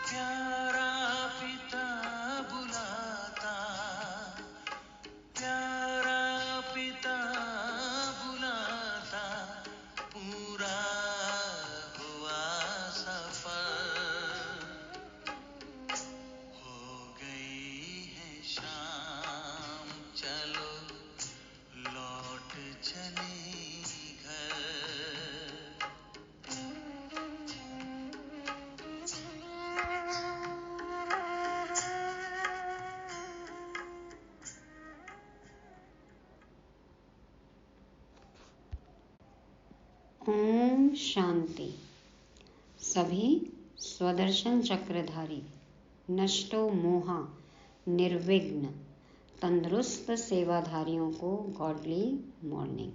प्यारा पिता बुलाता, प्यारा पिता बुलाता, पूरा हुआ सफर। हो गई है शाम, चलो लौट चले घर। ओम शांति। सभी स्वदर्शन चक्रधारी, नष्टो मोहा, निर्विघ्न, तंदुरुस्त सेवाधारियों को गॉडली मॉर्निंग।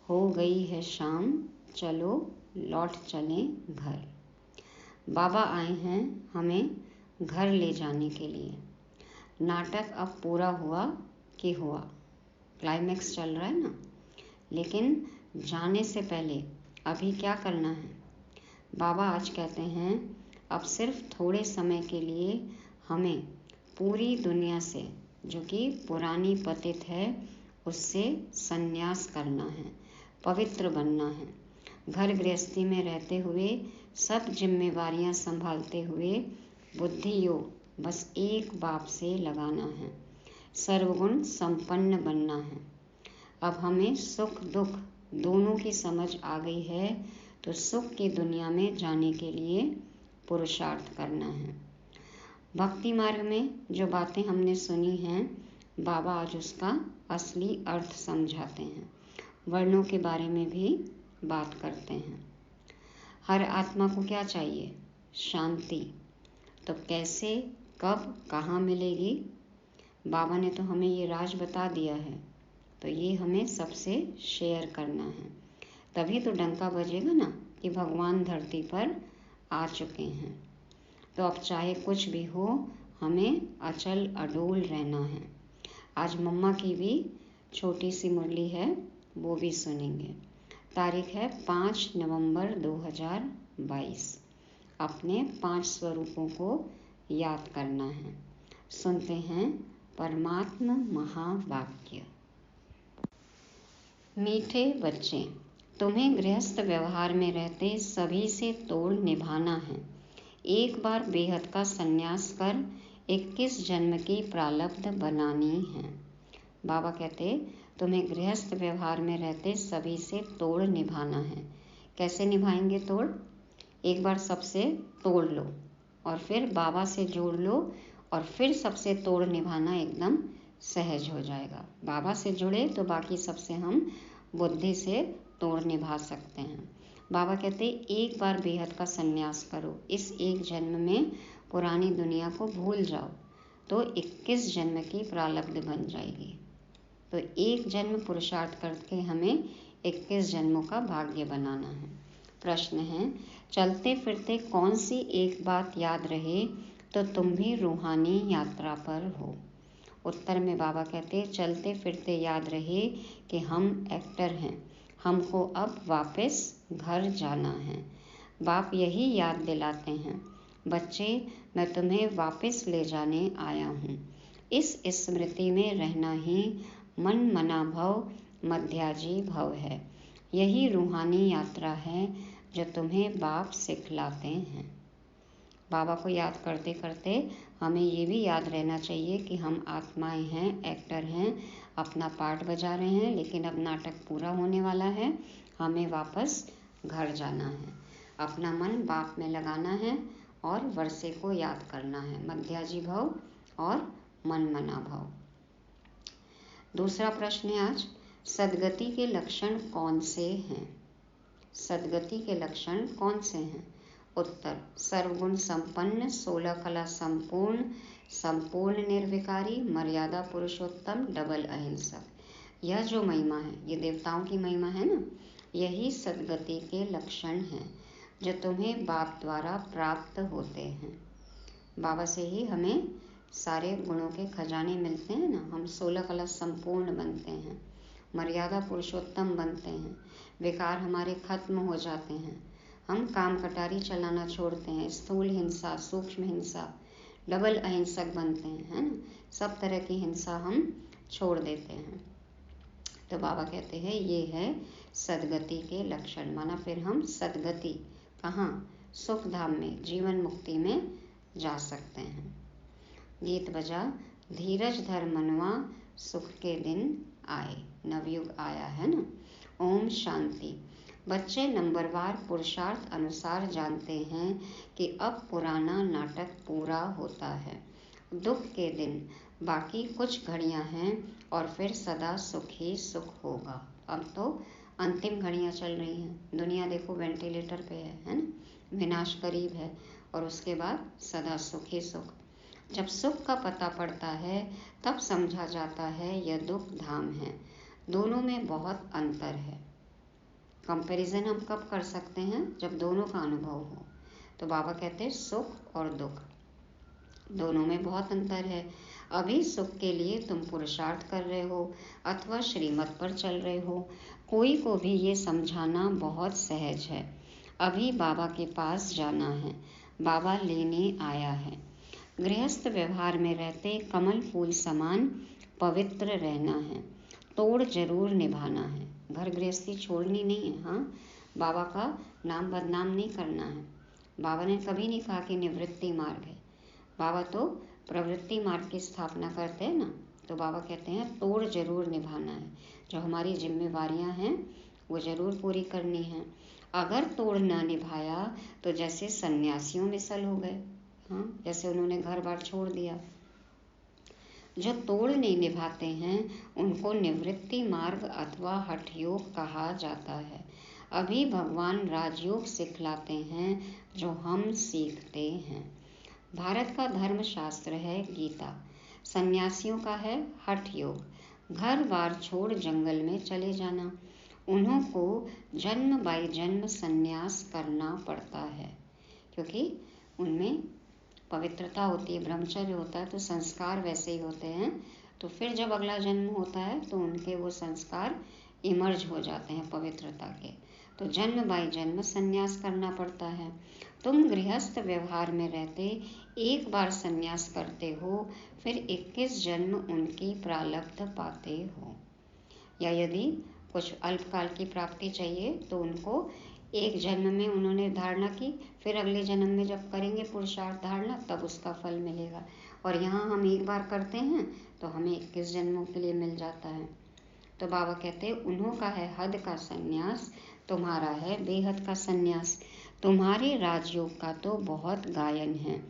हो गई है शाम, चलो लौट चलें घर। बाबा आए हैं हमें घर ले जाने के लिए। नाटक अब पूरा हुआ कि हुआ, क्लाइमैक्स चल रहा है ना। लेकिन जाने से पहले अभी क्या करना है? बाबा आज कहते हैं अब सिर्फ थोड़े समय के लिए हमें पूरी दुनिया से, जो कि पुरानी पतित है, उससे संन्यास करना है, पवित्र बनना है। घर गृहस्थी में रहते हुए सब जिम्मेवारियां संभालते हुए बुद्धि योग बस एक बाप से लगाना है, सर्वगुण संपन्न बनना है। अब हमें सुख दुख दोनों की समझ आ गई है, तो सुख की दुनिया में जाने के लिए पुरुषार्थ करना है। भक्ति मार्ग में जो बातें हमने सुनी हैं, बाबा आज उसका असली अर्थ समझाते हैं। वर्णों के बारे में भी बात करते हैं। हर आत्मा को क्या चाहिए? शांति। तो कैसे, कब, कहाँ मिलेगी? बाबा ने तो हमें ये राज बता दिया है, तो ये हमें सबसे शेयर करना है। तभी तो डंका बजेगा ना कि भगवान धरती पर आ चुके हैं। तो अब चाहे कुछ भी हो, हमें अचल अडोल रहना है। आज मम्मा की भी छोटी सी मुरली है, वो भी सुनेंगे। तारीख है 5 नवंबर 2022। अपने 5 स्वरूपों को याद करना है। सुनते हैं परमात्मा महावाक्य। मीठे बच्चे, तुम्हें गृहस्थ व्यवहार में रहते सभी से तोड़ निभाना है। एक बार बेहद का संन्यास कर 21 जन्म की प्रारब्ध बनानी है। बाबा कहते तुम्हें गृहस्थ व्यवहार में रहते सभी से तोड़ निभाना है। कैसे निभाएंगे तोड़? एक बार सबसे तोड़ लो और फिर बाबा से जोड़ लो और फिर सबसे तोड़ निभाना एकदम सहज हो जाएगा। बाबा से जुड़े तो बाकी सबसे हम बुद्धि से तोड़ निभा सकते हैं। बाबा कहते एक बार बेहद का संन्यास करो, इस एक जन्म में पुरानी दुनिया को भूल जाओ, तो 21 जन्म की प्रारब्ध बन जाएगी। तो एक जन्म पुरुषार्थ करके हमें 21 जन्मों का भाग्य बनाना है। प्रश्न है, चलते फिरते कौन सी एक बात याद रहे तो तुम भी रूहानी यात्रा पर हो? उत्तर में बाबा कहते चलते फिरते याद रहे कि हम एक्टर हैं, हमको अब वापस घर जाना है। बाप यही याद दिलाते हैं, बच्चे मैं तुम्हें वापस ले जाने आया हूँ। इस स्मृति में रहना ही मन मना भव मध्याजी भव है। यही रूहानी यात्रा है जो तुम्हें बाप सिखलाते हैं। बाबा को याद करते करते हमें ये भी याद रहना चाहिए कि हम आत्माएं हैं, एक्टर हैं, अपना पार्ट बजा रहे हैं, लेकिन अब नाटक पूरा होने वाला है, हमें वापस घर जाना है। अपना मन बाप में लगाना है और वर्षे को याद करना है, मध्याजी भव और मन मना भव। दूसरा प्रश्न है आज, सदगति के लक्षण कौन से हैं? सदगति के लक्षण कौन से हैं? उत्तर, सर्वगुण संपन्न, 16 कला संपूर्ण, संपूर्ण निर्विकारी, मर्यादा पुरुषोत्तम, डबल अहिंसक। यह जो महिमा है, ये देवताओं की महिमा है ना, यही सदगति के लक्षण हैं जो तुम्हें बाप द्वारा प्राप्त होते हैं। बाबा से ही हमें सारे गुणों के खजाने मिलते हैं ना। हम 16 कला संपूर्ण बनते हैं, मर्यादा पुरुषोत्तम बनते हैं, विकार हमारे खत्म हो जाते हैं, हम काम कटारी चलाना छोड़ते हैं, स्थूल हिंसा, सूक्ष्म हिंसा, डबल अहिंसक बनते हैं, है ना। सब तरह की हिंसा हम छोड़ देते हैं। तो बाबा कहते हैं ये है सदगति के लक्षण। माना फिर हम सदगति कहाँ, सुख धाम में, जीवन मुक्ति में जा सकते हैं। गीत बजा, धीरज धर मनवा, सुख के दिन आए, नवयुग आया है ना। ओम शांति। बच्चे नंबरवार पुरुषार्थ अनुसार जानते हैं कि अब पुराना नाटक पूरा होता है। दुख के दिन बाकी कुछ घड़ियां हैं और फिर सदा सुख ही सुख होगा। अब तो अंतिम घड़ियां चल रही हैं। दुनिया देखो वेंटिलेटर पे है ना, विनाश करीब है, और उसके बाद सदा सुख ही सुख। जब सुख का पता पड़ता है तब समझा जाता है यह दुख धाम है। दोनों में बहुत अंतर है। कंपैरिजन हम कब कर सकते हैं, जब दोनों का अनुभव हो। तो बाबा कहते हैं सुख और दुख दोनों में बहुत अंतर है। अभी सुख के लिए तुम पुरुषार्थ कर रहे हो अथवा श्रीमत पर चल रहे हो। कोई को भी ये समझाना बहुत सहज है। अभी बाबा के पास जाना है, बाबा लेने आया है। गृहस्थ व्यवहार में रहते कमल फूल समान पवित्र रहना है, तोड़ जरूर निभाना है। घर गृहस्थी छोड़नी नहीं है। हाँ, बाबा का नाम बदनाम नहीं करना है। बाबा ने कभी नहीं कहा कि निवृत्ति मार्ग है। बाबा तो प्रवृत्ति मार्ग की स्थापना करते हैं ना। तो बाबा कहते हैं तोड़ जरूर निभाना है। जो हमारी जिम्मेवारियां हैं वो जरूर पूरी करनी है। अगर तोड़ ना निभाया तो जैसे सन्यासियों मिसल हो गए। हाँ, जैसे उन्होंने घर बार छोड़ दिया। जो तोड़ नहीं निभाते हैं उनको निवृत्ति मार्ग अथवा हठ योग कहा जाता है। अभी भगवान राजयोग सिखलाते हैं जो हम सीखते हैं। भारत का धर्म शास्त्र है गीता, सन्यासियों का है हठ योग। घर बार छोड़ जंगल में चले जाना। उन्हों को जन्म बाई जन्म सन्यास करना पड़ता है, क्योंकि उनमें पवित्रता होती है, ब्रह्मचर्य होता है, तो संस्कार वैसे ही होते हैं। तो फिर जब अगला जन्म होता है तो उनके वो संस्कार इमर्ज हो जाते हैं पवित्रता के। तो जन्म बाई जन्म संन्यास करना पड़ता है। तुम गृहस्थ व्यवहार में रहते एक बार संन्यास करते हो, फिर 21 जन्म उनकी प्रारब्ध पाते हो। या यदि कुछ अल्पकाल की प्राप्ति चाहिए तो उनको एक जन्म में उन्होंने धारणा की, फिर अगले जन्म में जब करेंगे पुरुषार्थ धारणा तब उसका फल मिलेगा। और यहाँ हम एक बार करते हैं तो हमें 21 जन्मों के लिए मिल जाता है। तो बाबा कहते हैं उन्हों का है हद का संन्यास, तुम्हारा है बेहद का संन्यास। तुम्हारे राजयोग का तो बहुत गायन है।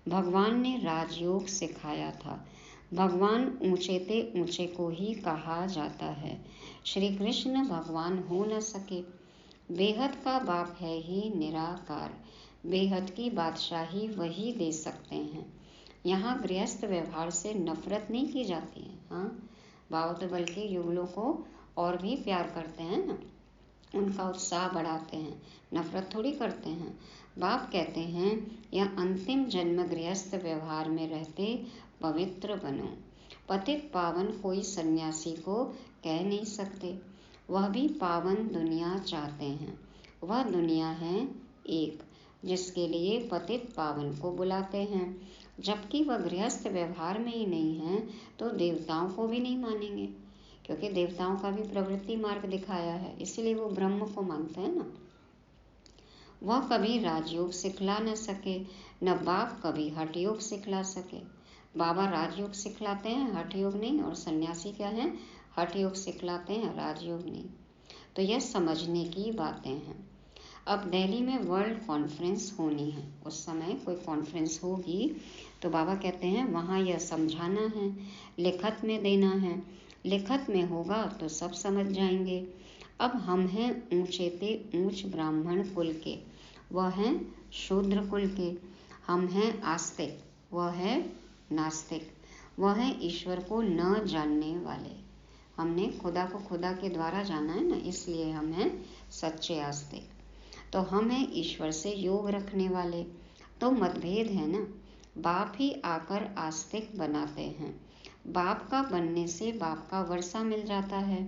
भगवान ने राजयोग सिखाया था। भगवान ऊंचे ते ऊंचे को ही कहा जाता है। श्री कृष्ण भगवान हो न सके। बेहद का बाप है ही निराकार। बेहद की बादशाही वही दे सकते हैं। यहाँ गृहस्थ व्यवहार से नफरत नहीं की जाती है। हाँ, बाबा तो बल्कि युगलों को और भी प्यार करते हैं ना, उनका उत्साह बढ़ाते हैं, नफरत थोड़ी करते हैं। बाप कहते हैं यह अंतिम जन्म गृहस्थ व्यवहार में रहते पवित्र बनो। पतित पावन कोई सन्यासी को कह नहीं सकते। वह भी पावन दुनिया चाहते हैं। वह दुनिया है एक, जिसके लिए पतित पावन को बुलाते हैं। जबकि वह गृहस्थ व्यवहार में ही नहीं है तो देवताओं को भी नहीं मानेंगे, क्योंकि देवताओं का भी प्रवृत्ति मार्ग दिखाया है, इसलिए वो ब्रह्म को मानते हैं ना। वह कभी राजयोग सिखला न सके, न बाप कभी हठ योग सिखला सके। बाबा राजयोग सिखलाते हैं, हठ योग नहीं, और सन्यासी क्या है, हठ योग सिखलाते हैं, राजयोग नहीं। तो यह समझने की बातें हैं। अब दिल्ली में वर्ल्ड कॉन्फ्रेंस होनी है, उस समय कोई कॉन्फ्रेंस होगी तो बाबा कहते हैं वहाँ यह समझाना है, लिखत में देना है। लिखत में होगा तो सब समझ जाएंगे। अब हम हैं ऊंचे ते ऊंच ब्राह्मण कुल के, वह हैं शूद्र कुल के। हम हैं आस्तिक, वह है नास्तिक। वह है ईश्वर को न जानने वाले। हमने खुदा को खुदा के द्वारा जाना है ना, इसलिए हम हैं सच्चे आस्तिक। तो हम हैं ईश्वर से योग रखने वाले। तो मतभेद है ना, बाप ही आकर आस्तिक बनाते हैं। बाप का बनने से बाप का वर्षा मिल जाता है।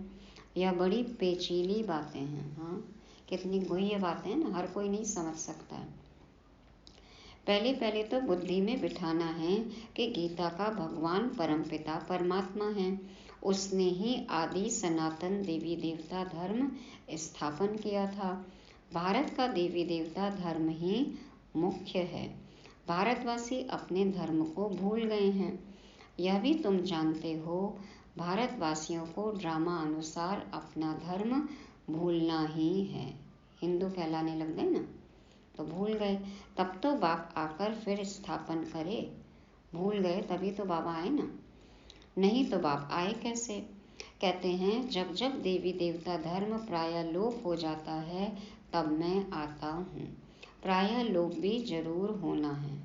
यह बड़ी पेचीली बातें हैं। हाँ, कितनी गुह्य बातें हैं ना, हर कोई नहीं समझ सकता है। पहले पहले तो बुद्धि में बिठाना है कि गीता का भगवान परमपिता परमात्मा है। उसने ही आदि सनातन देवी देवता धर्म स्थापन किया था। भारत का देवी देवता धर्म ही मुख्य है। भारतवासी अपने धर्म को भूल गए हैं, यह भी तुम जानते हो। भारतवासियों को ड्रामा अनुसार अपना धर्म भूलना ही है। हिंदू कहलाने लग गए ना, तो भूल गए। तब तो बाप आकर फिर स्थापन करे। भूल गए तभी तो बाबा आए ना, नहीं तो बाप आए कैसे। कहते हैं जब जब देवी देवता धर्म प्रायः लोप हो जाता है तब मैं आता हूँ। प्रायः लोप भी जरूर होना है।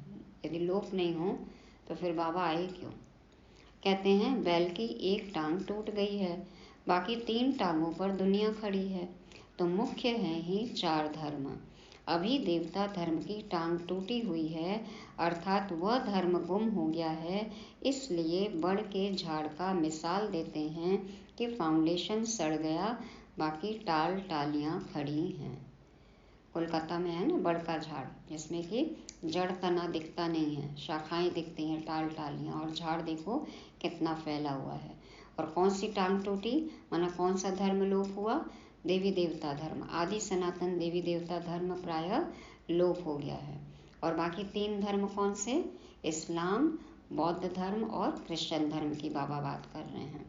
यदि लोप नहीं हो तो फिर बाबा आए क्यों। कहते हैं बैल की एक टांग टूट गई है, बाकी 3 टांगों पर दुनिया खड़ी है, तो मुख्य है ही 4 धर्म। अभी देवता धर्म की टांग टूटी हुई है, अर्थात वह धर्म गुम हो गया है। इसलिए बड़ के झाड़ का मिसाल देते हैं कि फाउंडेशन सड़ गया, बाकी टाल टालियाँ खड़ी हैं। कोलकाता में है ना बड़ का झाड़, जिसमें कि जड़ तना दिखता नहीं है, शाखाएं दिखती हैं, टाल टालियाँ, और झाड़ देखो कितना फैला हुआ है। और कौन सी टांग टूटी, माना कौन सा धर्म लोप हुआ, देवी देवता धर्म। आदि सनातन देवी देवता धर्म प्रायः लोप हो गया है। और बाकी 3 धर्म कौन से, इस्लाम, बौद्ध धर्म और क्रिश्चियन धर्म की बाबा बात कर रहे हैं।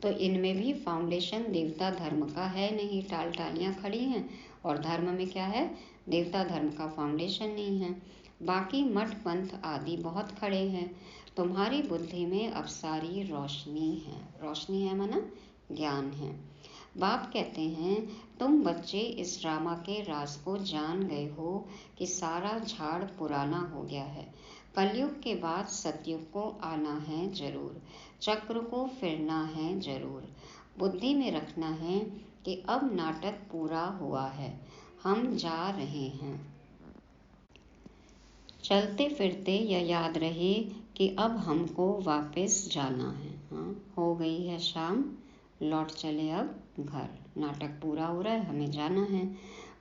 तो इनमें भी फाउंडेशन देवता धर्म का है नहीं, टाल टालियाँ खड़ी हैं। और धर्म में क्या है, देवता धर्म का फाउंडेशन नहीं है। बाकी मठ पंथ आदि बहुत खड़े हैं। तुम्हारी बुद्धि में अब सारी रोशनी है। रोशनी है माना ज्ञान है। बाप कहते हैं तुम बच्चे इस ड्रामा के राज को जान गए हो कि सारा झाड़ पुराना हो गया है। कलयुग के बाद सतयुग को आना है जरूर, चक्र को फिरना है जरूर। बुद्धि में रखना है कि अब नाटक पूरा हुआ है, हम जा रहे हैं। चलते फिरते यह याद रहे कि अब हमको वापस जाना है। हाँ, हो गई है शाम, लौट चले अब घर। नाटक पूरा हो रहा है, हमें जाना है।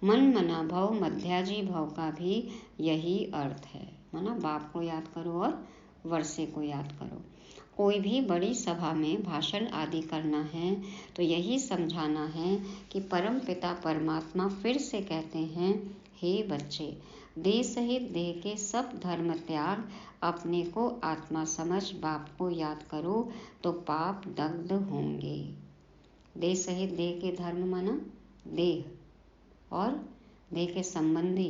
मन मना भव मध्याजी भव का भी यही अर्थ है, माना बाप को याद करो और वर्षे को याद करो। कोई भी बड़ी सभा में भाषण आदि करना है तो यही समझाना है कि परम पिता परमात्मा फिर से कहते हैं, हे बच्चे, देह सहित देह के सब धर्म त्याग, अपने को आत्मा समझ बाप को याद करो तो पाप दग्ध होंगे। देह सहित देह के धर्म माना देह और देह के संबंधी,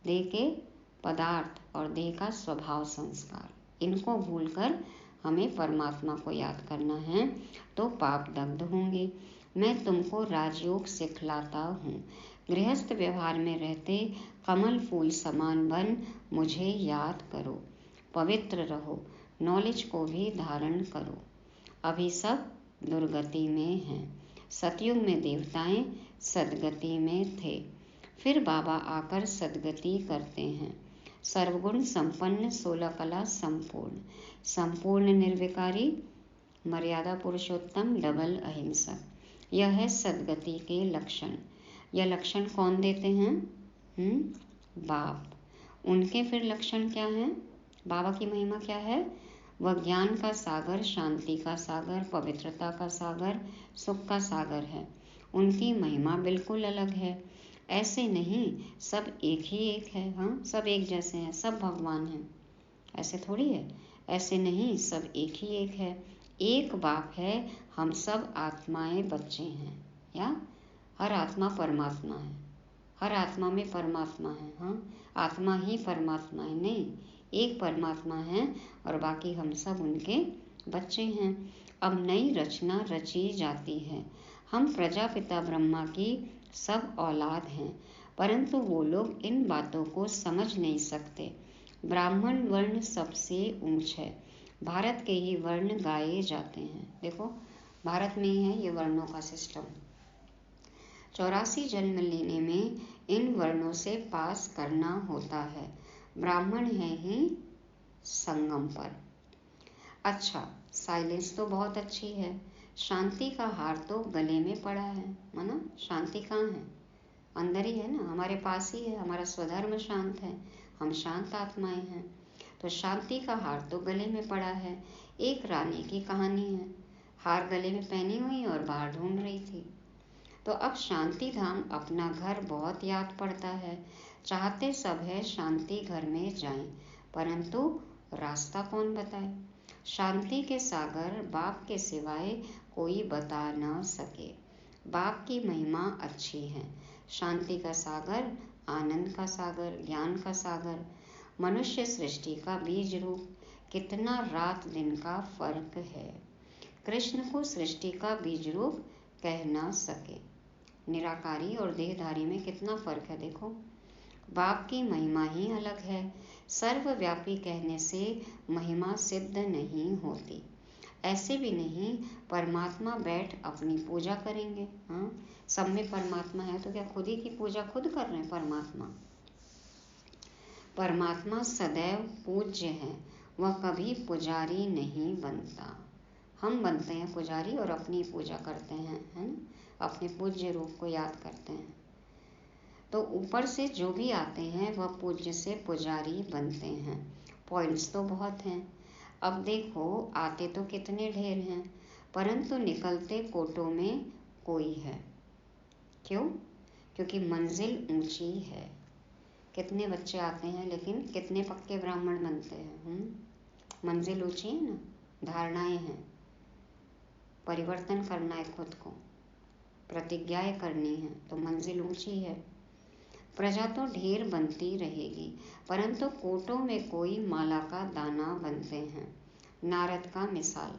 देह के पदार्थ और देह का स्वभाव संस्कार, इनको भूलकर हमें परमात्मा को याद करना है तो पाप दग्ध होंगे। मैं तुमको राजयोग सिखलाता हूँ। गृहस्थ व्यवहार में रहते कमल फूल समान बन मुझे याद करो। पवित्र रहो, नॉलेज को भी धारण करो। अभी सब दुर्गति में हैं। सतयुग में देवताएं सदगति में थे, फिर बाबा आकर सदगति करते हैं। सर्वगुण संपन्न, 16 कला संपूर्ण, संपूर्ण निर्विकारी, मर्यादा पुरुषोत्तम, डबल अहिंसक, यह है सदगति के लक्षण। यह लक्षण कौन देते हैं? बाप। उनके फिर लक्षण क्या हैं? बाबा की महिमा क्या है? वह ज्ञान का सागर, शांति का सागर, पवित्रता का सागर, सुख का सागर है। उनकी महिमा बिल्कुल अलग है। ऐसे नहीं सब एक ही एक है, हाँ सब एक जैसे हैं, सब भगवान हैं, ऐसे थोड़ी है। ऐसे नहीं, सब एक ही एक है। एक बाप है, हम सब आत्माएं बच्चे हैं, या हर आत्मा परमात्मा है, हर आत्मा में परमात्मा है। हाँ, आत्मा ही परमात्मा है नहीं, एक परमात्मा है और बाकी हम सब उनके बच्चे हैं। अब नई रचना रची जाती है। हम प्रजापिता ब्रह्मा की सब औलाद हैं, परंतु वो लोग इन बातों को समझ नहीं सकते। ब्राह्मण वर्ण सबसे ऊंच है, भारत के ही वर्ण गाए जाते हैं। देखो भारत में ही है ये वर्णों का सिस्टम। 84 जन्म लेने में इन वर्णों से पास करना होता है। ब्राह्मण है ही संगम पर। अच्छा, साइलेंस तो बहुत अच्छी है, शांति का हार तो गले में पड़ा है, माना शांति कहाँ है? अंदर ही है ना, हमारे पास ही है। हमारा स्वधर्म शांत है, हम शांत आत्माएं हैं। तो शांति का हार तो गले में पड़ा है। एक रानी की कहानी है, हार गले में पहनी हुई और बाहर ढूंढ रही थी। तो अब शांति धाम अपना घर बहुत याद पड़ता है। चाहते सब है शांति घर में जाएं, परंतु रास्ता कौन बताए? शांति के सागर बाप के सिवाय कोई बता न सके। बाप की महिमा अच्छी है। शांति का सागर, आनंद का सागर, ज्ञान का सागर, मनुष्य सृष्टि का बीज रूप। कितना रात दिन का फर्क है। कृष्ण को सृष्टि का बीज रूप कह न सके। निराकारी और देहधारी में कितना फर्क है देखो। बाप की महिमा ही अलग है। सर्वव्यापी कहने से महिमा सिद्ध नहीं होती। ऐसे भी नहीं परमात्मा बैठ अपनी पूजा करेंगे। हाँ, सब में परमात्मा है तो क्या खुद ही की पूजा खुद कर रहे हैं? परमात्मा सदैव पूज्य है, वह कभी पुजारी नहीं बनता। हम बनते हैं पुजारी और अपनी पूजा करते हैं, है ना, अपने पूज्य रूप को याद करते हैं। तो ऊपर से जो भी आते हैं वह पूज्य से पुजारी बनते हैं। पॉइंट्स तो बहुत हैं। अब देखो, आते तो कितने ढेर हैं, परंतु निकलते कोटों में कोई है। क्यों? क्योंकि मंजिल ऊंची है। कितने बच्चे आते हैं लेकिन कितने पक्के ब्राह्मण बनते हैं? मंजिल ऊंची है ना, धारणाएं हैं, परिवर्तन करना है, खुद को प्रतिज्ञाएं करनी है, तो मंजिल ऊंची है। प्रजा तो ढेर बनती रहेगी, परंतु कोटों में कोई माला का दाना बनते हैं। नारद का मिसाल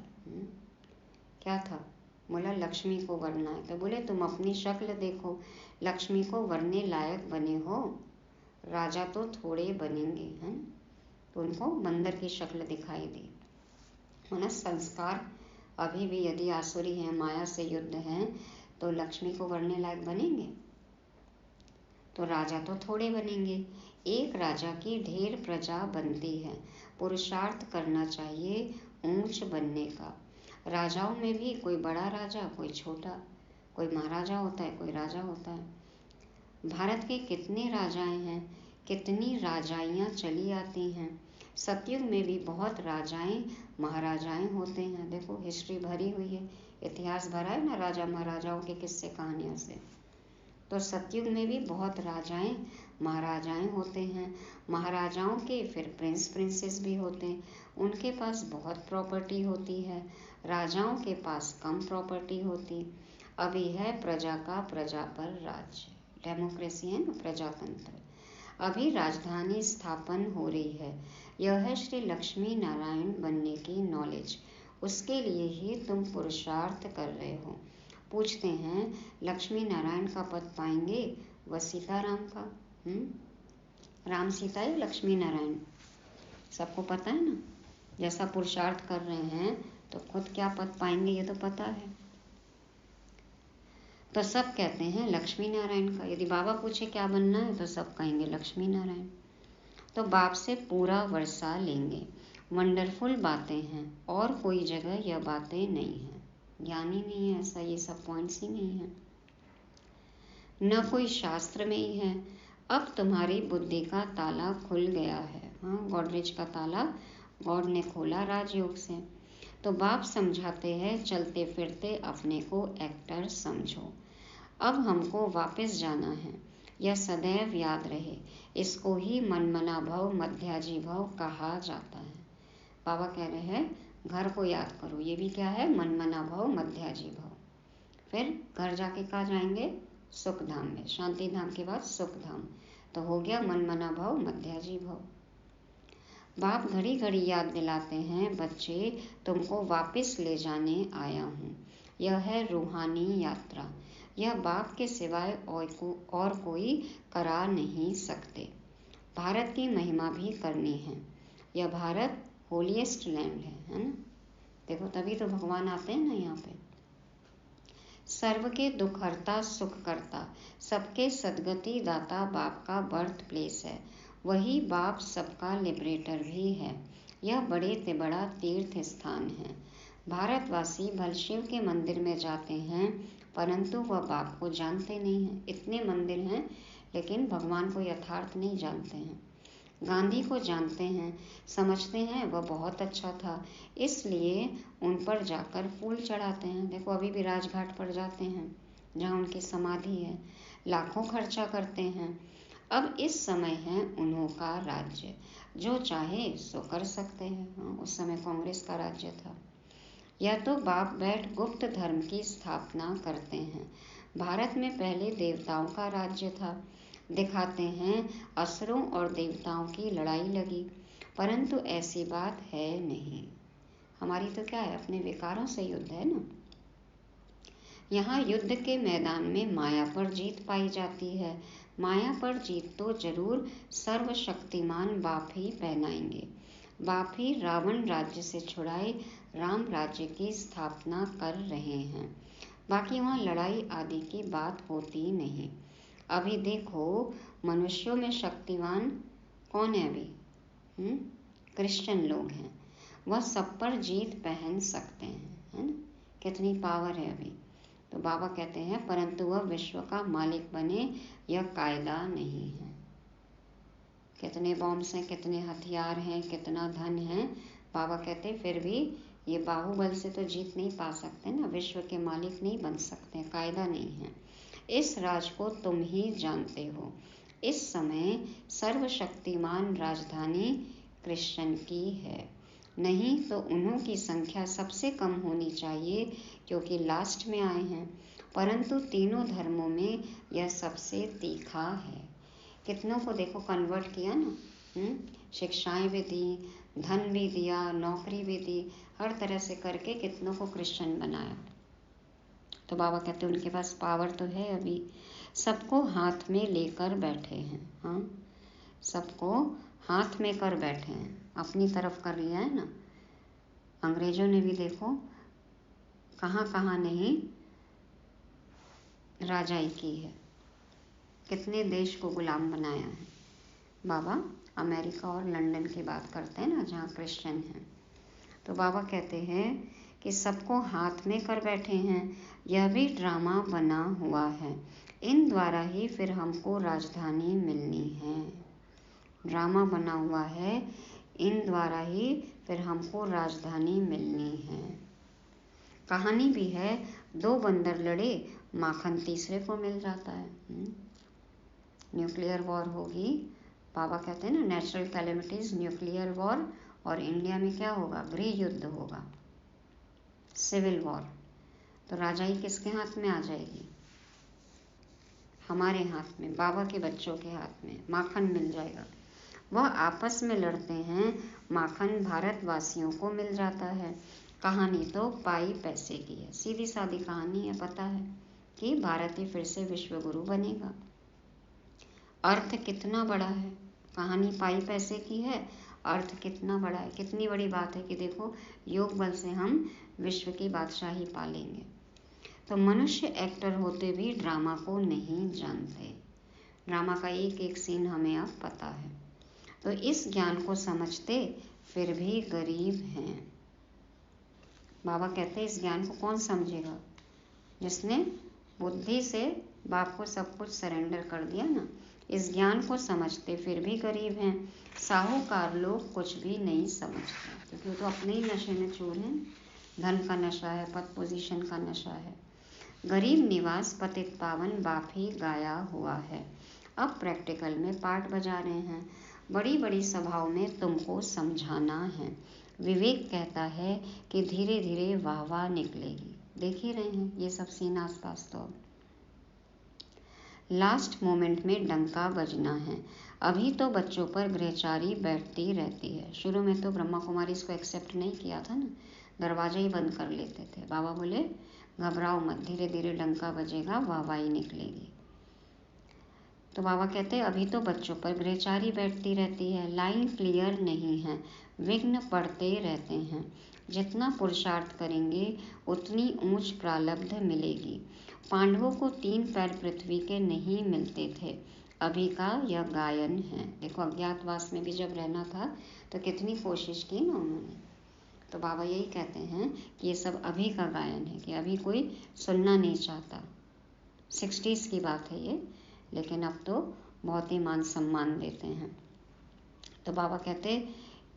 क्या था? बोला लक्ष्मी को वरना है, तो बोले तुम अपनी शक्ल देखो, लक्ष्मी को वरने लायक बने हो, राजा तो थोड़े बनेंगे, हैं? तो उनको बंदर की शक्ल दिखाई दी। माना संस्कार अभी भी यदि आसुरी हैं, माया से युद्ध हैं, तो लक्ष्मी को वरने लायक बनेंगे? तो राजा तो थोड़े बनेंगे। एक राजा की ढेर प्रजा बनती है। पुरुषार्थ करना चाहिए ऊंच बनने का। राजाओं में भी कोई बड़ा राजा, कोई छोटा, कोई महाराजा होता है, कोई राजा होता है। भारत के कितने राजाएं हैं, कितनी राजाइयाँ चली आती हैं। सतयुग में भी बहुत राजाएं महाराजाएं होते हैं। देखो हिस्ट्री भरी हुई है, इतिहास भरा है ना राजा महाराजाओं के किस्से कहानियों से। तो सतयुग में भी बहुत राजाएं महाराजाएं होते हैं। महाराजाओं के फिर प्रिंस प्रिंसेस भी होते हैं, उनके पास बहुत प्रॉपर्टी होती है, राजाओं के पास कम प्रॉपर्टी होती। अभी है प्रजा का प्रजा पर राज्य, डेमोक्रेसी है ना, प्रजातंत्र। अभी राजधानी स्थापन हो रही है। यह है श्री लक्ष्मी नारायण बनने की नॉलेज। उसके लिए ही तुम पुरुषार्थ कर रहे हो। पूछते हैं लक्ष्मी नारायण का पद पाएंगे व सीताराम का? राम सीता है लक्ष्मी नारायण, सबको पता है ना। जैसा पुरुषार्थ कर रहे हैं तो खुद क्या पद पाएंगे ये तो पता है। तो सब कहते हैं लक्ष्मी नारायण का। यदि बाबा पूछे क्या बनना है तो सब कहेंगे लक्ष्मी नारायण। तो बाप से पूरा वर्षा लेंगे। वंडरफुल बातें हैं, और कोई जगह यह बातें नहीं है। ज्ञान ही नहीं है ऐसा, ये सब पॉइंट्स ही नहीं है, न कोई शास्त्र में ही है। अब तुम्हारी बुद्धि का ताला खुल गया है। हाँ, गॉडरेज का ताला गॉड ने खोला राजयोग से। तो बाप समझाते हैं चलते फिरते अपने को एक्टर समझो। अब हमको वापस जाना है, यह सदैव याद रहे। इसको ही मनमना भव मध्याजी भव कहा जाता है। बाबा कह रहे हैं घर को याद करो, ये भी क्या है? मनमना भव मध्याजी भव। फिर घर जाके कहाँ जाएंगे? सुख धाम में। शांति धाम के बाद सुख धाम, तो हो गया मनमना भव मध्याजी भव। बाप घड़ी घड़ी याद दिलाते हैं बच्चे तुमको वापस ले जाने आया हूँ। यह है रूहानी यात्रा, यह बाप के सिवाय और कोई करा नहीं सकते। भारत की महिमा भी करनी है। यह भारत होलीएस्ट लैंड है ना। देखो तभी तो भगवान आते हैं ना यहाँ पे। सर्व के दुख हरता सुख करता, सबके सदगति दाता बाप का बर्थ प्लेस है। वही बाप सबका लिबरेटर भी है। यह बड़े से बड़ा तीर्थ स्थान है। भारतवासी भले शिव के मंदिर में जाते हैं परंतु वह बाप को जानते नहीं हैं। इतने मंदिर हैं लेकिन भगवान को यथार्थ नहीं जानते हैं। गांधी को जानते हैं, समझते हैं वह बहुत अच्छा था, इसलिए उन पर जाकर फूल चढ़ाते हैं। देखो अभी भी राजघाट पर जाते हैं जहाँ उनकी समाधि है, लाखों खर्चा करते हैं। अब इस समय है उन्हों का राज्य, जो चाहे सो कर सकते हैं। हाँ, उस समय कांग्रेस का राज्य था। यह तो बाप बैठ गुप्त धर्म की स्थापना करते हैं। भारत में पहले देवताओं का राज्य था। दिखाते हैं असुरों और देवताओं की लड़ाई लगी, परंतु ऐसी बात है नहीं। हमारी तो क्या है, अपने विकारों से युद्ध है ना। यहाँ युद्ध के मैदान में माया पर जीत पाई जाती है। माया पर जीत तो जरूर सर्वशक्तिमान बाप ही पहनाएंगे। बाप ही रावण राज्य से छुड़ाए राम राज्य की स्थापना कर रहे हैं। बाकी वहाँ लड़ाई आदि की बात होती नहीं। अभी देखो मनुष्यों में शक्तिवान कौन है अभी? क्रिश्चियन लोग हैं। वह सब पर जीत पहन सकते हैं, है ना। कितनी पावर है अभी। तो बाबा कहते हैं परंतु वह विश्व का मालिक बने यह कायदा नहीं है। कितने बॉम्ब्स हैं, कितने हथियार हैं, कितना धन है, बाबा कहते फिर भी ये बाहुबल से तो जीत नहीं पा सकते ना, विश्व के मालिक नहीं बन सकते, कायदा नहीं है। इस राज को तुम ही जानते हो। इस समय सर्वशक्तिमान राजधानी कृष्ण की है, नहीं तो उन्हों की संख्या सबसे कम होनी चाहिए क्योंकि लास्ट में आए हैं। परंतु तीनों धर्मों में यह सबसे तीखा है। कितनों को देखो कन्वर्ट किया ना, शिक्षाएं भी दी, धन भी दिया, नौकरी भी दी, हर तरह से करके कितनों को क्रिश्चियन बनाया। तो बाबा कहते हैं उनके पास पावर तो है अभी, सबको हाथ में लेकर बैठे हैं। हाँ, सबको हाथ में कर बैठे हैं, अपनी तरफ कर लिया है ना। अंग्रेजों ने भी देखो कहाँ कहाँ नहीं राजाई की है, कितने देश को गुलाम बनाया है। बाबा अमेरिका और लंदन की बात करते हैं ना, जहाँ क्रिश्चियन हैं। तो बाबा कहते हैं कि सबको हाथ में कर बैठे हैं, यह भी ड्रामा बना हुआ है। इन द्वारा ही फिर हमको राजधानी मिलनी है। ड्रामा बना हुआ है, इन द्वारा ही फिर हमको राजधानी मिलनी है। कहानी भी है, दो बंदर लड़े, माखन तीसरे को मिल जाता है। न्यूक्लियर वॉर होगी, बाबा कहते हैं ना नेचुरल कैलेमिटीज, न्यूक्लियर वॉर, और इंडिया में क्या होगा, गृह युद्ध होगा, सिविल वॉर। तो राजाई किसके हाथ में आ जाएगी? हमारे हाथ में, बाबा के बच्चों के हाथ में। माखन मिल जाएगा। वह आपस में लड़ते हैं, माखन भारतवासियों को मिल जाता है। कहानी तो पाई पैसे की है, सीधी सादी कहानी है। पता है कि भारत ही फिर से विश्व गुरु बनेगा। अर्थ कितना बड़ा है, कहानी पाई पैसे की है, अर्थ कितना बड़ा है। कितनी बड़ी बात है कि देखो योग बल से हम विश्व की बादशाही पालेंगे। तो मनुष्य एक्टर होते भी ड्रामा को नहीं जानते। ड्रामा का एक एक सीन हमें अब पता है। तो इस ज्ञान को समझते फिर भी गरीब हैं। बाबा कहते हैं इस ज्ञान को कौन समझेगा? जिसने बुद्धि से बाप को सब कुछ सरेंडर कर दिया ना। इस ज्ञान को समझते फिर भी गरीब हैं। साहूकार लोग कुछ भी नहीं समझते क्योंकि वो तो अपने ही नशे में चूर हैं। धन का नशा है, पद पोजीशन का नशा है। गरीब निवास पतित पावन बाप ही गाया हुआ है। अब प्रैक्टिकल में पार्ट बजा रहे हैं। बड़ी बड़ी सभाओं में तुमको समझाना है। विवेक कहता है कि धीरे धीरे वाह वाह निकलेगी। देख ही रहे हैं ये सब सीन आसपास। तो लास्ट मोमेंट में डंका बजना है। अभी तो बच्चों पर गृहचारी बैठती रहती है। शुरू में तो ब्रह्मा कुमारी इसको एक्सेप्ट नहीं किया था ना, दरवाजा ही बंद कर लेते थे। बाबा बोले घबराओ मत, धीरे धीरे डंका बजेगा, वाहवाही निकलेगी। तो बाबा कहते हैं अभी तो बच्चों पर गृहचारी बैठती रहती है। लाइन क्लियर नहीं है, विघ्न पड़ते रहते हैं। जितना पुरुषार्थ करेंगे उतनी ऊंच प्रारब्ध मिलेगी। पांडवों को 3 पैर पृथ्वी के नहीं मिलते थे। अभी का यह गायन है। देखो अज्ञातवास में भी जब रहना था तो कितनी कोशिश की ना उन्होंने। तो बाबा यही कहते हैं कि ये सब अभी का गायन है, कि अभी कोई सुनना नहीं चाहता। 60s की बात है ये, लेकिन अब तो बहुत ही मान सम्मान देते हैं। तो बाबा कहते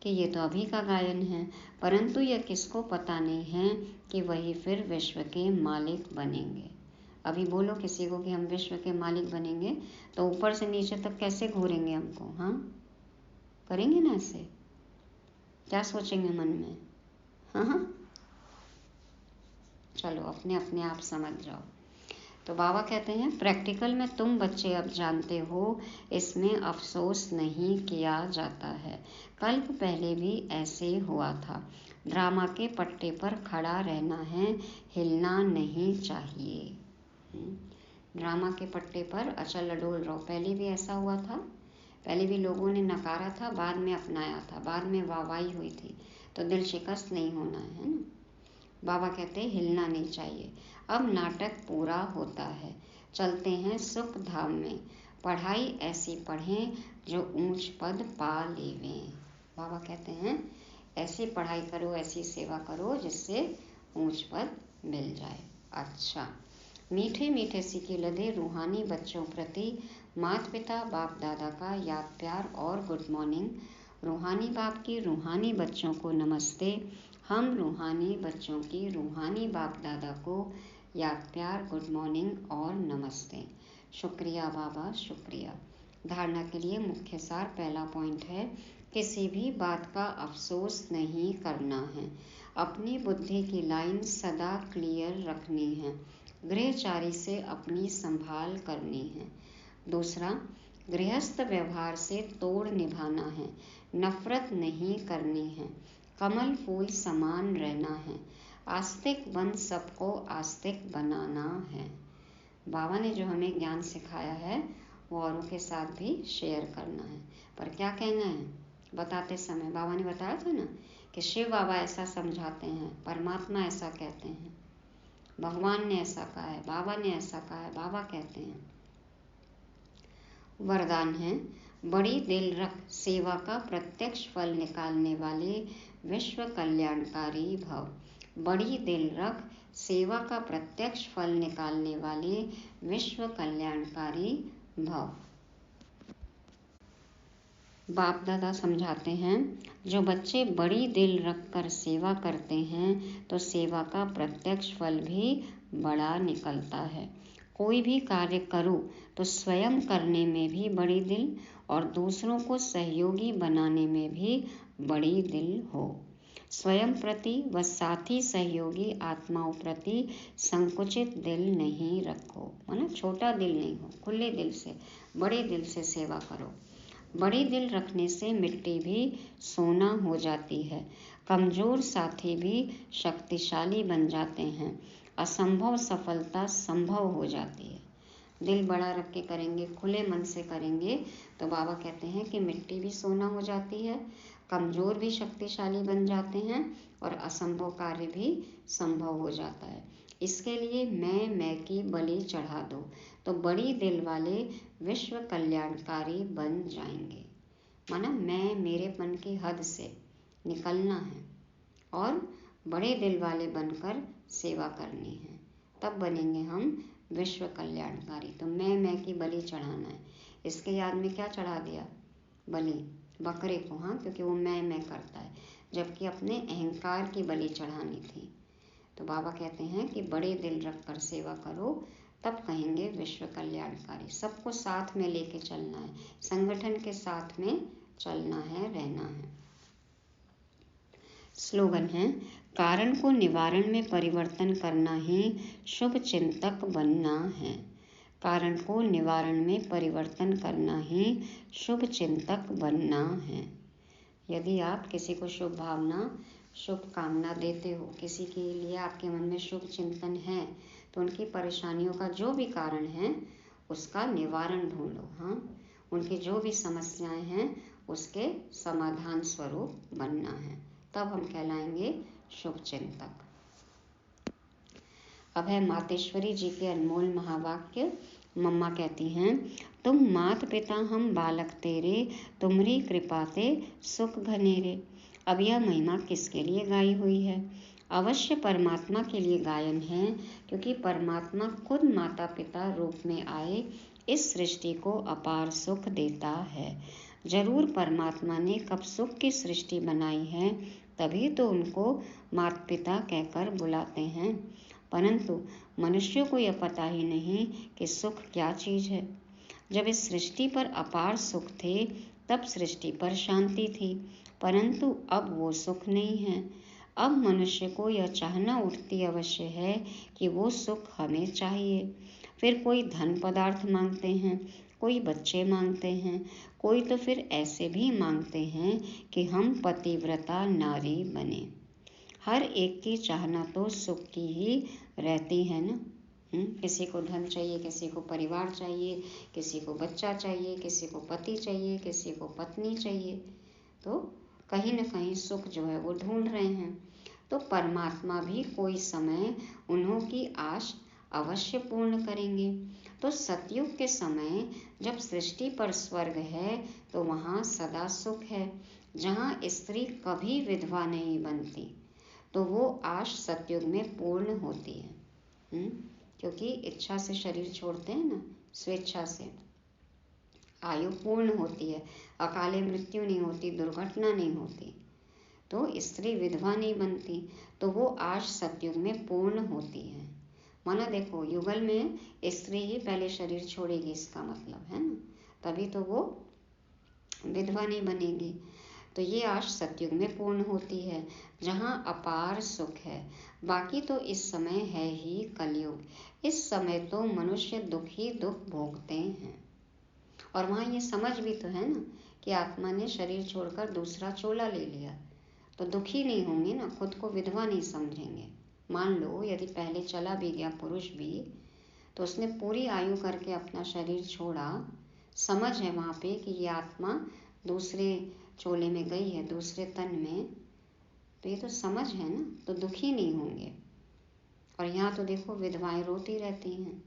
कि ये तो अभी का गायन है, परंतु यह किसको पता नहीं है कि वही फिर विश्व के मालिक बनेंगे। अभी बोलो किसी को कि हम विश्व के मालिक बनेंगे, तो ऊपर से नीचे तक कैसे घूरेंगे हमको? हाँ, करेंगे ना ऐसे? क्या सोचेंगे मन में? हाँ, चलो अपने अपने आप समझ जाओ। तो बाबा कहते हैं प्रैक्टिकल में तुम बच्चे अब जानते हो, इसमें अफसोस नहीं किया जाता है। कल्प पहले भी ऐसे हुआ था। ड्रामा के पट्टे पर खड़ा रहना है, हिलना नहीं चाहिए। ड्रामा के पट्टे पर अचल अडोल रहो। पहले भी ऐसा हुआ था, पहले भी लोगों ने नकारा था, बाद में अपनाया था, बाद में वाहवाही हुई थी। तो दिल शिकस्त नहीं होना है ना। बाबा कहते हैं हिलना नहीं चाहिए। अब नाटक पूरा होता है, चलते हैं सुख धाम में। पढ़ाई ऐसी पढ़ें जो ऊंच पद पा लेवें। बाबा कहते हैं ऐसी पढ़ाई करो, ऐसी सेवा करो जिससे ऊंच पद मिल जाए। अच्छा, मीठे मीठे सिक्के लदे रूहानी बच्चों प्रति माता पिता बाप दादा का याद प्यार और गुड मॉर्निंग। रूहानी बाप की रूहानी बच्चों को नमस्ते। हम रूहानी बच्चों की रूहानी बाप दादा को याद प्यार, गुड मॉर्निंग और नमस्ते। शुक्रिया बाबा, शुक्रिया। धारणा के लिए मुख्य सार पहला पॉइंट है, किसी भी बात का अफसोस नहीं करना है। अपनी बुद्धि की लाइन सदा क्लियर रखनी है। गृहचारी से अपनी संभाल करनी है। दूसरा, गृहस्थ व्यवहार से तोड़ निभाना है, नफरत नहीं करनी है, कमल फूल समान रहना है, आस्तिक बन सबको आस्तिक बनाना है। बाबा ने जो हमें ज्ञान सिखाया है वो औरों के साथ भी शेयर करना है। पर क्या कहना है? बताते समय बाबा ने बताया था ना कि शिव बाबा ऐसा समझाते हैं, परमात्मा ऐसा कहते हैं, भगवान ने ऐसा कहा है, बाबा ने ऐसा कहा है। बाबा कहते हैं वरदान है, बड़ी दिल रख सेवा का प्रत्यक्ष फल निकालने वाले विश्व कल्याणकारी भव। बड़ी दिल रख सेवा का प्रत्यक्ष फल निकालने वाले विश्व कल्याणकारी भव। बाप दादा समझाते हैं जो बच्चे बड़ी दिल रखकर सेवा करते हैं तो सेवा का प्रत्यक्ष फल भी बड़ा निकलता है। कोई भी कार्य करो तो स्वयं करने में भी बड़ी दिल और दूसरों को सहयोगी बनाने में भी बड़ी दिल हो। स्वयं प्रति व साथी सहयोगी आत्माओं प्रति संकुचित दिल नहीं रखो, माना छोटा दिल नहीं हो, खुले दिल से, बड़े दिल से सेवा करो। बड़ी दिल रखने से मिट्टी भी सोना हो जाती है, कमजोर साथी भी शक्तिशाली बन जाते हैं, असंभव सफलता संभव हो जाती है। दिल बड़ा रख के करेंगे, खुले मन से करेंगे तो बाबा कहते हैं कि मिट्टी भी सोना हो जाती है, कमजोर भी शक्तिशाली बन जाते हैं और असंभव कार्य भी संभव हो जाता है। इसके लिए मैं की बलि चढ़ा दो तो बड़ी दिल वाले विश्व कल्याणकारी बन जाएंगे। माना मैं मेरेपन की हद से निकलना है और बड़े दिल वाले बनकर सेवा करनी है, तब बनेंगे हम विश्व कल्याणकारी। तो मैं की बलि चढ़ाना है। इसके याद में क्या चढ़ा दिया? बलि, बकरे को। हाँ, क्योंकि वो मैं करता है, जबकि अपने अहंकार की बलि चढ़ानी थी। तो बाबा कहते हैं कि बड़े दिल रखकर सेवा करो, तब कहेंगे विश्व कल्याणकारी। सबको साथ में लेके चलना है, संगठन के साथ में चलना है, रहना है। स्लोगन है, कारण को निवारण में परिवर्तन करना ही शुभ चिंतक बनना है। कारण को निवारण में परिवर्तन करना ही शुभ चिंतक बनना है। यदि आप किसी को शुभ भावना, शुभ कामना देते हो, किसी के लिए आपके मन में शुभ चिंतन है, तो उनकी परेशानियों का जो भी कारण है उसका निवारण ढूंढो। हाँ, उनकी जो भी समस्याएं हैं उसके समाधान स्वरूप बनना है, तब हम कहलाएंगे शुभ चिंतक। अब है मातेश्वरी जी के अनमोल महावाक्य, मम्मा कहती हैं, तुम मात पिता हम बालक तेरे, तुमरी कृपा ते सुख घनेरे। अब यह महिमा किसके लिए गाई हुई है? अवश्य परमात्मा के लिए गायन है, क्योंकि परमात्मा खुद माता पिता रूप में आए इस सृष्टि को अपार सुख देता है। जरूर परमात्मा ने कब सुख की सृष्टि बनाई है, तभी तो उनको माता पिता कहकर बुलाते हैं। परंतु मनुष्यों को यह पता ही नहीं कि सुख क्या चीज है। जब इस सृष्टि पर अपार सुख थे, तब सृष्टि पर शांति थी, परंतु अब वो सुख नहीं है। अब मनुष्य को यह चाहना उठती अवश्य है कि वो सुख हमें चाहिए। फिर कोई धन पदार्थ मांगते हैं, कोई बच्चे मांगते हैं, कोई तो फिर ऐसे भी मांगते हैं कि हम पतिव्रता नारी बने। हर एक की चाहना तो सुख की ही रहती है ना। किसी को धन चाहिए, किसी को परिवार चाहिए, किसी को बच्चा चाहिए, किसी को पति चाहिए, किसी को पत्नी चाहिए। तो कहीं न कहीं सुख जो है वो ढूंढ रहे हैं। तो परमात्मा भी कोई समय उन्हों की आश अवश्य पूर्ण करेंगे। तो सतयुग के समय जब सृष्टि पर स्वर्ग है, तो वहाँ सदा सुख है। जहाँ स्त्री कभी विधवा नहीं बनती, तो वो आश सतयुग में पूर्ण होती है। क्योंकि इच्छा से शरीर छोड़ते हैं ना, स्वेच्छा से आयु पूर्ण होती है, अकाले मृत्यु नहीं होती, दुर्घटना नहीं होती, तो स्त्री विधवा नहीं बनती, तो वो आश सतयुग में पूर्ण होती है। माना देखो, युगल में स्त्री ही पहले शरीर छोड़ेगी, इसका मतलब है ना, तभी तो वो विधवा नहीं बनेगी। तो ये आश सतयुग में पूर्ण होती है, जहाँ अपार सुख है। बाकी तो इस समय है ही कलयुग। इस समय तो मनुष्य दुख ही दुख भोगते हैं। और वहाँ ये समझ भी तो है ना कि आत्मा ने शरीर छोड़कर दूसरा चोला ले लिया, तो दुखी नहीं होंगे ना, खुद को विधवा नहीं समझेंगे। मान लो यदि पहले चला भी गया पुरुष भी, तो उसने पूरी आयु करके अपना शरीर छोड़ा, समझ है वहाँ पे कि ये आत्मा दूसरे चोले में गई है, दूसरे तन में, तो ये तो समझ है ना, तो दुखी नहीं होंगे। और यहाँ तो देखो विधवाएं रोती रहती हैं।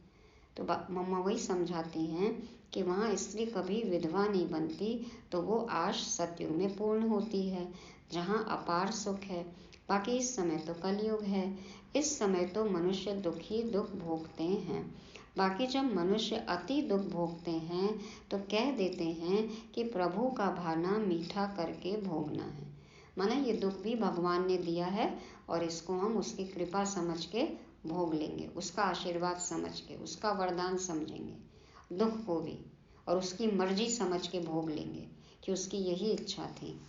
तो मम्मा वही समझाती हैं कि वहाँ स्त्री कभी विधवा नहीं बनती, तो वो आश सतयुग में पूर्ण होती है, जहाँ अपार सुख है। बाकी इस समय तो कलयुग है, इस समय तो मनुष्य दुख ही दुख भोगते हैं। बाकी जब मनुष्य अति दुख भोगते हैं, तो कह देते हैं कि प्रभु का भाना मीठा करके भोगना है। माना ये दुख भी भगवान ने दिया है, और इसको हम उसकी कृपा समझ के भोग लेंगे, उसका आशीर्वाद समझ के, उसका वरदान समझेंगे दुख को भी, और उसकी मर्जी समझ के भोग लेंगे कि उसकी यही इच्छा थी।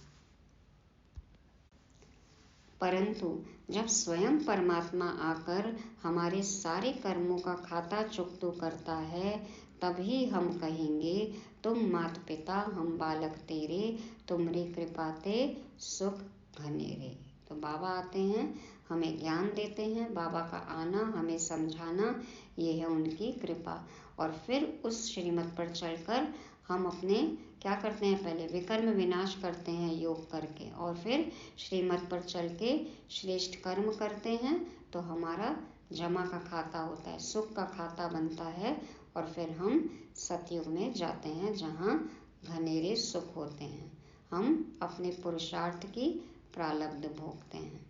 परंतु जब स्वयं परमात्मा आकर हमारे सारे कर्मों का खाता चुकतो करता है, तभी हम कहेंगे, तुम मात पिता हम बालक तेरे, तुमरी कृपा ते सुख घनेरे। तो बाबा आते हैं, हमें ज्ञान देते हैं। बाबा का आना, हमें समझाना, ये है उनकी कृपा। और फिर उस श्रीमत पर चलकर हम अपने क्या करते हैं, पहले विकर्म विनाश करते हैं योग करके, और फिर श्रीमत पर चल के श्रेष्ठ कर्म करते हैं, तो हमारा जमा का खाता होता है, सुख का खाता बनता है। और फिर हम सतयुग में जाते हैं, जहाँ घनेरे सुख होते हैं। हम अपने पुरुषार्थ की प्रारब्ध भोगते हैं।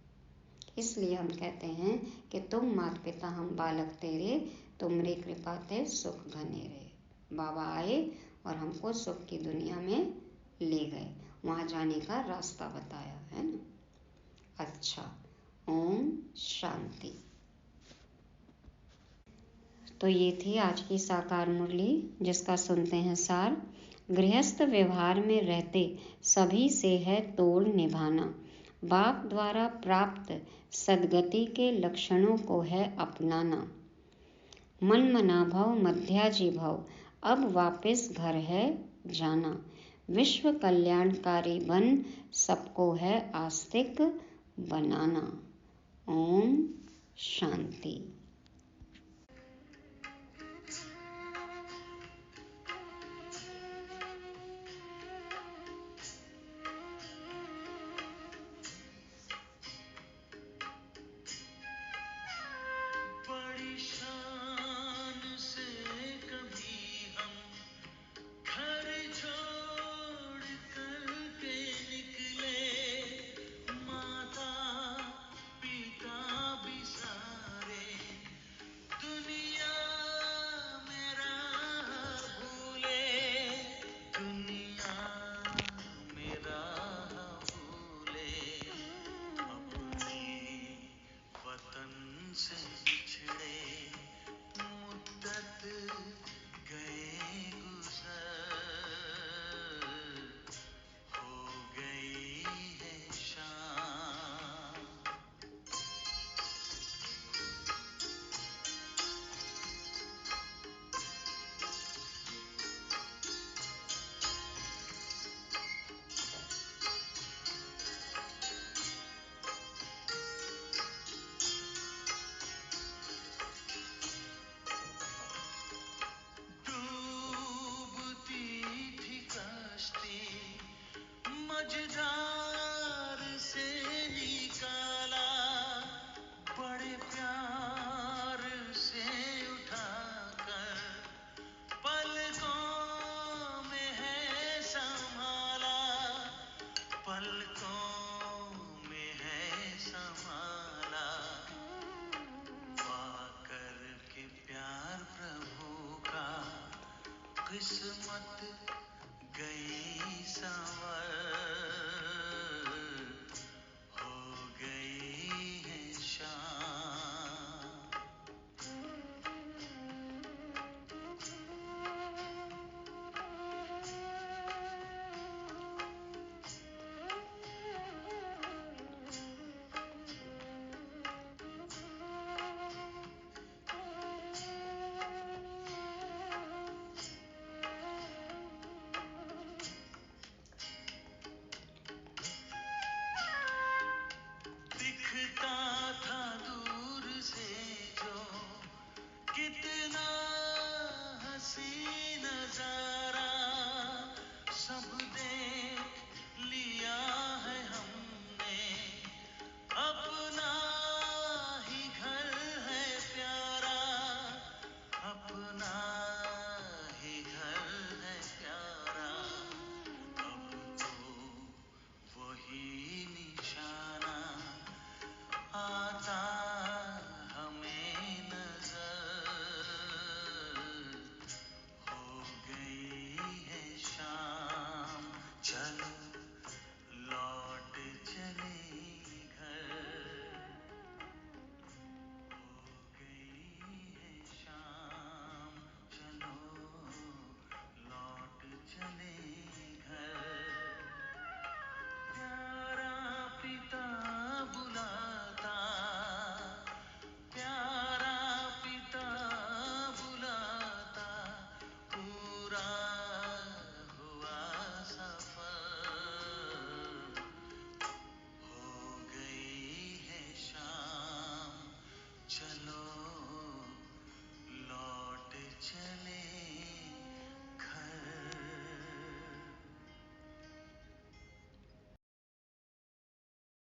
इसलिए हम कहते हैं कि तुम मात पिता हम बालक तेरे, तुमरी कृपा ते सुख घनेरे। बाबा आए और हमको सुख की दुनिया में ले गए, वहाँ जाने का रास्ता बताया, है ना। अच्छा, ओम शांति। तो ये थी आज की साकार मुरली, जिसका सुनते हैं सार। गृहस्थ व्यवहार में रहते सभी से है तोड़ निभाना, बाप द्वारा प्राप्त सद्गति के लक्षणों को है अपनाना। मन मना भव मध्याजी भव, अब वापस घर है जाना। विश्व कल्याणकारी बन सबको है आस्तिक बनाना। ओम शांति। बड़ी शान से कभी जार से निकाला, बड़े प्यार से उठाकर पलकों में है संभाला, पलकों में है संभाला। पाकर के प्यार प्रभु का किस्मत गई संवर, हो गई है शाम। दिखता